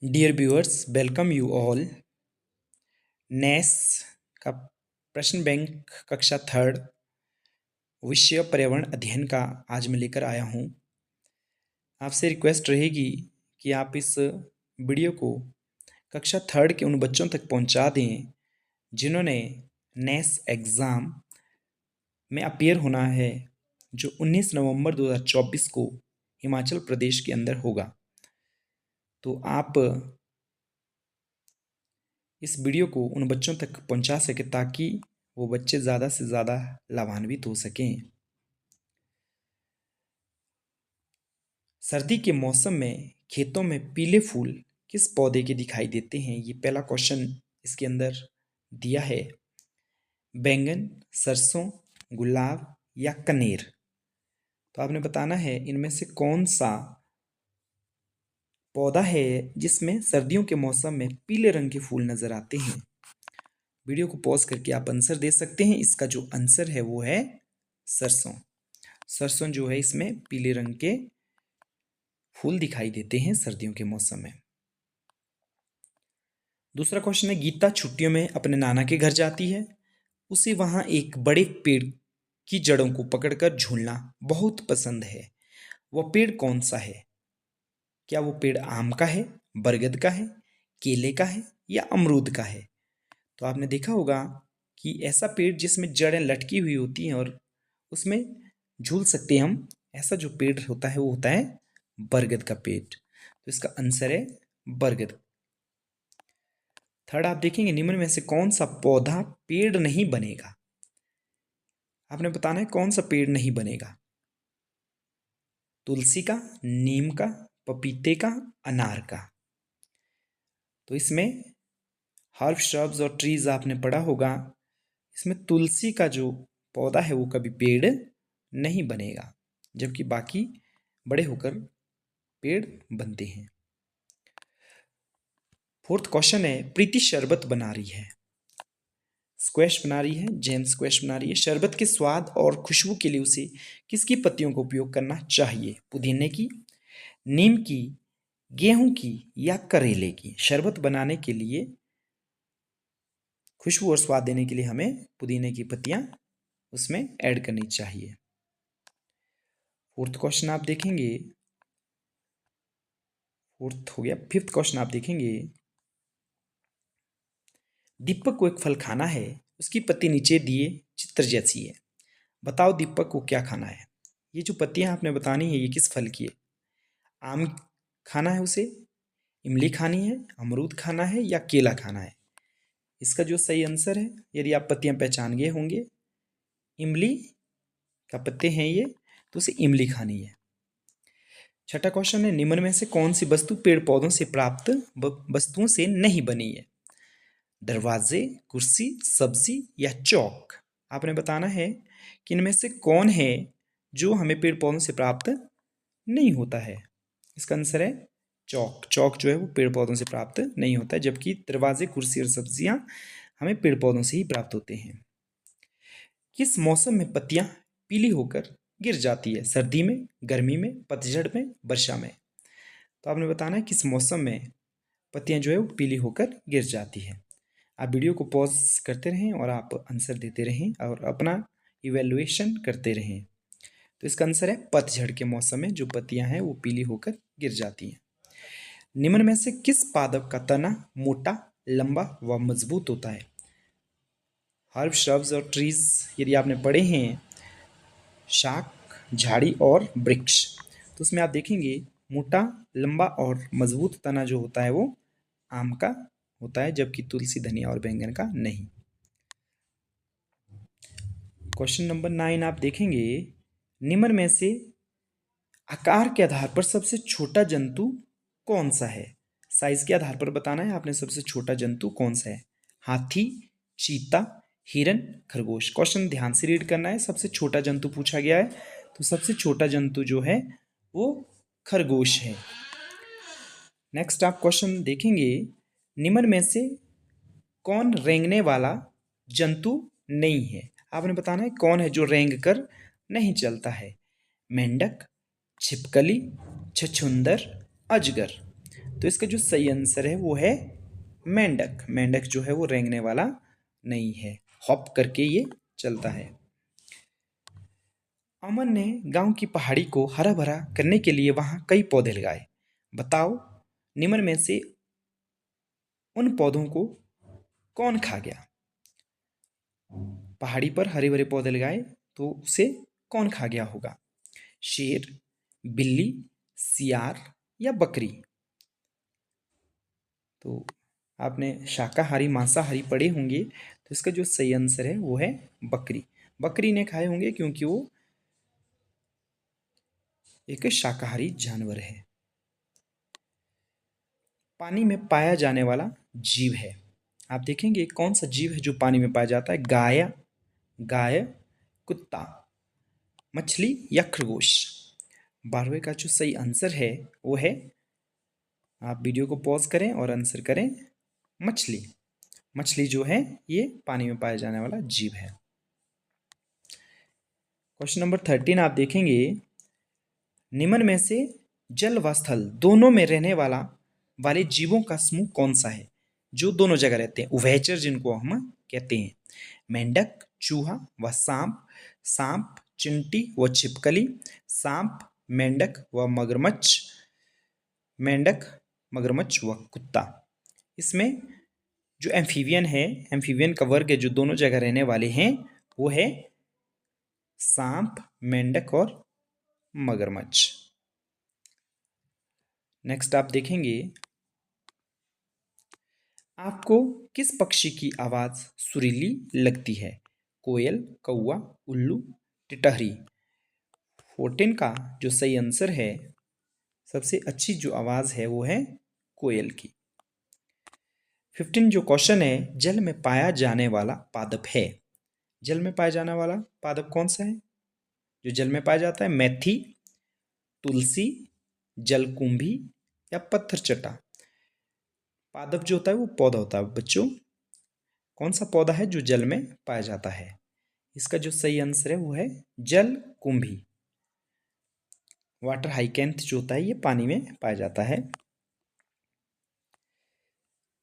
Dear viewers, welcome you all. नेस का प्रश्न बैंक कक्षा थर्ड विषय पर्यावरण अध्ययन का आज मैं लेकर आया हूँ। आपसे रिक्वेस्ट रहेगी कि आप इस वीडियो को कक्षा थर्ड के उन बच्चों तक पहुँचा दें जिन्होंने नेस एग्ज़ाम में अपीयर होना है, जो 19 नवंबर 2024 को हिमाचल प्रदेश के अंदर होगा। तो आप इस वीडियो को उन बच्चों तक पहुंचा सके ताकि वो बच्चे ज़्यादा से ज़्यादा लाभान्वित हो सकें। सर्दी के मौसम में खेतों में पीले फूल किस पौधे के दिखाई देते हैं? ये पहला क्वेश्चन इसके अंदर दिया है। बैंगन, सरसों, गुलाब या कनेर। तो आपने बताना है इनमें से कौन सा पौधा है जिसमें सर्दियों के मौसम में पीले रंग के फूल नजर आते हैं। वीडियो को पॉज करके आप आंसर दे सकते हैं। इसका जो आंसर है वो है सरसों। सरसों जो है इसमें पीले रंग के फूल दिखाई देते हैं सर्दियों के मौसम में। दूसरा क्वेश्चन है, गीता छुट्टियों में अपने नाना के घर जाती है। उसे वहां एक बड़े पेड़ की जड़ों को पकड़कर झूलना बहुत पसंद है। वह पेड़ कौन सा है? क्या वो पेड़ आम का है, बरगद का है, केले का है या अमरूद का है? तो आपने देखा होगा कि ऐसा पेड़ जिसमें जड़ें लटकी हुई होती हैं और उसमें झूल सकते हैं हम, ऐसा जो पेड़ होता है वो होता है बरगद का पेड़। तो इसका आंसर है बरगद। थर्ड आप देखेंगे, निम्न में से कौन सा पौधा पेड़ नहीं बनेगा? आपने बताना है कौन सा पेड़ नहीं बनेगा। तुलसी का, नीम का, पपीते का, अनार का। तो इसमें हर्ब, श्रब्स और ट्रीज आपने पढ़ा होगा। इसमें तुलसी का जो पौधा है वो कभी पेड़ नहीं बनेगा, जबकि बाकी बड़े होकर पेड़ बनते हैं। फोर्थ क्वेश्चन है, प्रीति शरबत बना रही है, स्क्वैश बना रही है, जैम स्क्वैश बना रही है। शरबत के स्वाद और खुशबू के लिए उसे किसकी पत्तियों का उपयोग करना चाहिए? पुदीने की, नीम की, गेहूं की या करेले की? शरबत बनाने के लिए, खुशबू और स्वाद देने के लिए हमें पुदीने की पत्तियां उसमें ऐड करनी चाहिए। फोर्थ क्वेश्चन आप देखेंगे, फोर्थ हो गया। फिफ्थ क्वेश्चन आप देखेंगे, दीपक को एक फल खाना है, उसकी पत्ती नीचे दिए चित्र जैसी है। बताओ दीपक को क्या खाना है? ये जो पत्तियां आपने बतानी है ये किस फल की है? आम खाना है उसे, इमली खानी है, अमरूद खाना है या केला खाना है? इसका जो सही आंसर है, यदि आप पत्तियां पहचान गए होंगे, इमली का पत्ते हैं ये, तो उसे इमली खानी है। छठा क्वेश्चन है, निम्न में से कौन सी वस्तु पेड़ पौधों से प्राप्त वस्तुओं से नहीं बनी है? दरवाजे, कुर्सी, सब्जी या चौक? आपने बताना है कि इनमें से कौन है जो हमें पेड़ पौधों से प्राप्त नहीं होता है। इसका आंसर है चौक। चौक जो है वो पेड़ पौधों से प्राप्त नहीं होता है, जबकि दरवाजे, कुर्सी और सब्जियां हमें पेड़ पौधों से ही प्राप्त होते हैं। किस मौसम में पत्तियां पीली होकर गिर जाती है? सर्दी में, गर्मी में, पतझड़ में, वर्षा में? तो आपने बताना है किस मौसम में पत्तियां जो है वो पीली होकर गिर जाती है। आप वीडियो को पॉज करते रहें और आप आंसर देते रहें और अपना इवेल्युएशन करते रहें। तो इसका आंसर है पतझड़ के मौसम में जो पत्तियां हैं वो पीली होकर गिर जाती हैं। निम्न में से किस पादप का तना मोटा, लंबा व मजबूत होता है? हर्ब, श्रब्स और ट्रीज यदि आपने पढ़े हैं, शाख, झाड़ी और वृक्ष, तो उसमें आप देखेंगे मोटा, लंबा और मजबूत तना जो होता है वो आम का होता है, जबकि तुलसी, धनिया और बैंगन का नहीं। क्वेश्चन नंबर 9 आप देखेंगे, निम्न में से आकार के आधार पर सबसे छोटा जंतु कौन सा है? साइज के आधार पर बताना है आपने सबसे छोटा जंतु कौन सा है। हाथी, चीता, हिरन, खरगोश। क्वेश्चन ध्यान से रीड करना है। सबसे छोटा जंतु पूछा गया है, तो सबसे छोटा जंतु जो है वो खरगोश है। नेक्स्ट आप क्वेश्चन देखेंगे, निम्न में से कौन रेंगने वाला जंतु नहीं है? आपने बताना है कौन है जो रेंग कर नहीं चलता है। मेंढक, छिपकली, छछूंदर, अजगर। तो इसका जो सही आंसर है वो है मेंढक। मेंढक जो है वो रेंगने वाला नहीं है, हॉप करके ये चलता है। अमन ने गांव की पहाड़ी को हरा भरा करने के लिए वहां कई पौधे लगाए। बताओ निम्न में से उन पौधों को कौन खा गया? पहाड़ी पर हरे भरे पौधे लगाए तो उसे कौन खा गया होगा? शेर, बिल्ली, सियार या बकरी? तो आपने शाकाहारी मांसाहारी पढ़े होंगे, तो इसका जो सही आंसर है वो है बकरी। बकरी ने खाए होंगे क्योंकि वो एक शाकाहारी जानवर है। पानी में पाया जाने वाला जीव है, आप देखेंगे कौन सा जीव है जो पानी में पाया जाता है? गाय, कुत्ता, मछली या खरगोश? 12वें का जो सही आंसर है वो है, आप वीडियो को पॉज करें और आंसर करें, मछली। मछली जो है ये पानी में पाया जाने वाला जीव है। क्वेश्चन नंबर 13 आप देखेंगे, निम्न में से जल व स्थल दोनों में रहने वाले जीवों का समूह कौन सा है जो दोनों जगह रहते हैं? उभयचर जिनको हम कहते हैं। मेंढक, चूहा व सांप, सांप, चिंटी व छिपकली, सांप, मेंढक व मगरमच्छ, मेंढक, मगरमच्छ व कुत्ता। इसमें जो एम्फीबियन है, एम्फीबियन का वर्ग है जो दोनों जगह रहने वाले हैं, वो है सांप, मेंढक और मगरमच्छ। नेक्स्ट आप देखेंगे, आपको किस पक्षी की आवाज सुरीली लगती है? कोयल, कौवा, उल्लू, टिटहरी? 14 का जो सही आंसर है, सबसे अच्छी जो आवाज है वो है कोयल की। 15 जो क्वेश्चन है, जल में पाया जाने वाला पादप है। जल में पाया जाने वाला पादप कौन सा है जो जल में पाया जाता है? मेथी, तुलसी, जलकुंभी या पत्थर चट्टा? पादप जो होता है वो पौधा होता है बच्चों। कौन सा पौधा है जो जल में पाया जाता है? इसका जो सही आंसर है वो है जलकुंभी। वाटर हाइकेंथ जो होता है ये पानी में पाया जाता है।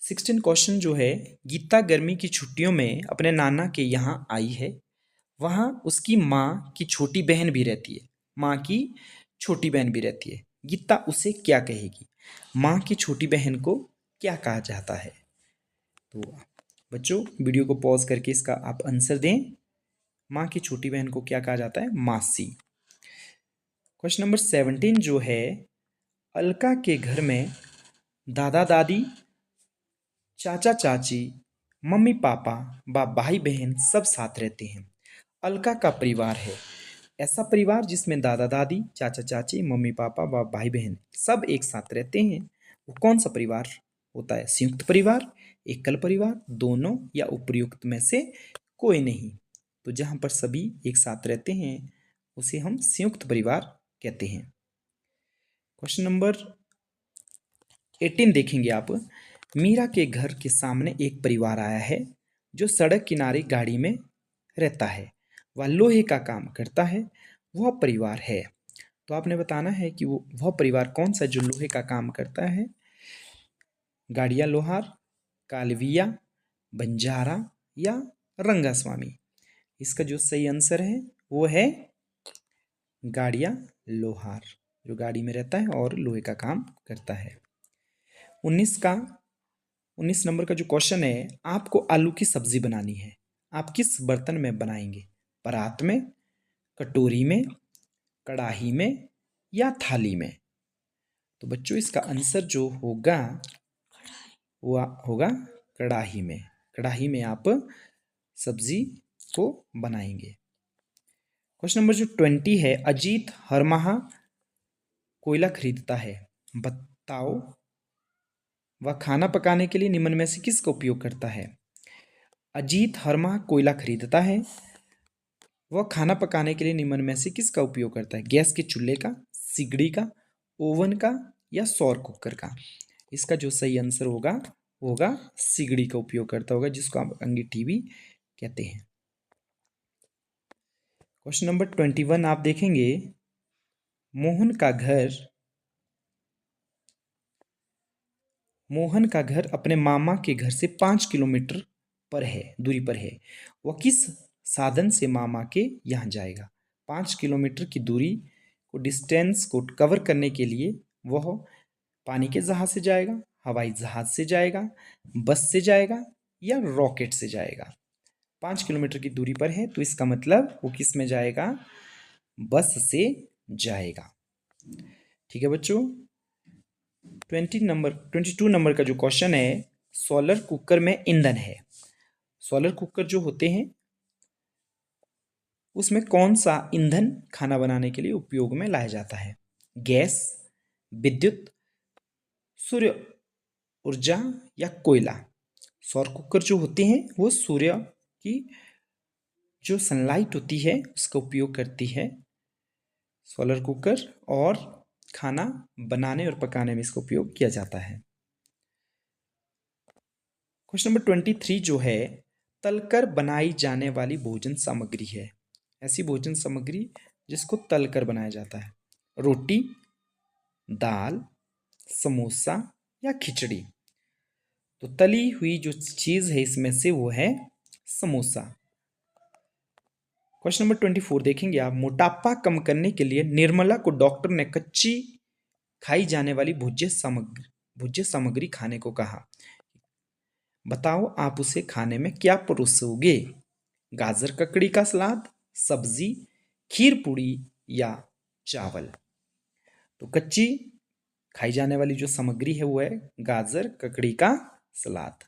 16 क्वेश्चन जो है, गीता गर्मी की छुट्टियों में अपने नाना के यहाँ आई है। वहाँ उसकी माँ की छोटी बहन भी रहती है। माँ की छोटी बहन भी रहती है। गीता उसे क्या कहेगी? माँ की छोटी बहन को क्या कहा जाता है? तो बच्चों वीडियो को पॉज करके इसका आप आंसर दें। माँ की छोटी बहन को क्या कहा जाता है? मासी। क्वेश्चन नंबर 17 जो है, अलका के घर में दादा दादी, चाचा चाची, मम्मी पापा व भाई बहन सब साथ रहते हैं। अलका का परिवार है ऐसा परिवार जिसमें दादा दादी, चाचा चाची, मम्मी पापा व भाई बहन सब एक साथ रहते हैं, वो कौन सा परिवार होता है? संयुक्त परिवार, एकल परिवार, दोनों या उपर्युक्त में से कोई नहीं? तो जहां पर सभी एक साथ रहते हैं उसे हम संयुक्त परिवार कहते हैं। क्वेश्चन नंबर 18 देखेंगे आप, मीरा के घर के सामने एक परिवार आया है जो सड़क किनारे गाड़ी में रहता है, वह लोहे का काम करता है, वह परिवार है। तो आपने बताना है कि वह परिवार कौन सा जो लोहे का काम करता है? गाड़िया लोहार, कालविया, बंजारा या रंगास्वामी? इसका जो सही आंसर है वो है गाड़िया लोहार, जो गाड़ी में रहता है और लोहे का काम करता है। 19 नंबर का जो क्वेश्चन है, आपको आलू की सब्जी बनानी है, आप किस बर्तन में बनाएंगे? परात में, कटोरी में, कढ़ाई में या थाली में? तो बच्चों इसका आंसर जो होगा वो होगा कढ़ाई में। कढ़ाई में आप सब्जी को बनाएंगे। क्वेश्चन नंबर जो 20 है, अजीत हर माह कोयला खरीदता है, बताओ वह खाना पकाने के लिए निम्न में से किसका उपयोग करता है? अजीत हर माह कोयला खरीदता है, वह खाना पकाने के लिए निम्न में से किसका उपयोग करता है? गैस के चूल्हे का, सिगड़ी का, ओवन का या सौर कुकर का? इसका जो सही आंसर होगा वो होगा सिगड़ी का उपयोग करता होगा, जिसको आप अंगीठी भी कहते हैं। क्वेश्चन नंबर 21 आप देखेंगे, मोहन का घर मोहन का घर अपने मामा के घर से 5 किलोमीटर पर है, दूरी पर है। वह किस साधन से मामा के यहाँ जाएगा? 5 किलोमीटर की दूरी को, डिस्टेंस को कवर करने के लिए वह पानी के जहाज से जाएगा, हवाई जहाज से जाएगा, बस से जाएगा या रॉकेट से जाएगा? 5 किलोमीटर की दूरी पर है तो इसका मतलब वो किस में जाएगा? बस से जाएगा। ठीक है बच्चों, 22 नंबर का जो क्वेश्चन है, सोलर कुकर में ईंधन है। सोलर कुकर जो होते हैं उसमें कौन सा ईंधन खाना बनाने के लिए उपयोग में लाया जाता है? गैस, विद्युत, सूर्य ऊर्जा या कोयला? सौर कुकर जो होते हैं वो सूर्य की जो सनलाइट होती है उसका उपयोग करती है सोलर कुकर, और खाना बनाने और पकाने में इसका उपयोग किया जाता है। क्वेश्चन नंबर 23 जो है, तलकर बनाई जाने वाली भोजन सामग्री है। ऐसी भोजन सामग्री जिसको तलकर बनाया जाता है। रोटी, दाल, समोसा या खिचड़ी? तो तली हुई जो चीज है इसमें से वो है समोसा। क्वेश्चन नंबर 24 देखेंगे आप, मोटापा कम करने के लिए निर्मला को डॉक्टर ने कच्ची खाई जाने वाली भोज्य सामग्री खाने को कहा। बताओ आप उसे खाने में क्या परोसोगे? गाजर ककड़ी का सलाद, सब्जी, खीर पूड़ी या चावल? तो कच्ची खाई जाने वाली जो सामग्री है वो है गाजर ककड़ी का सलाद।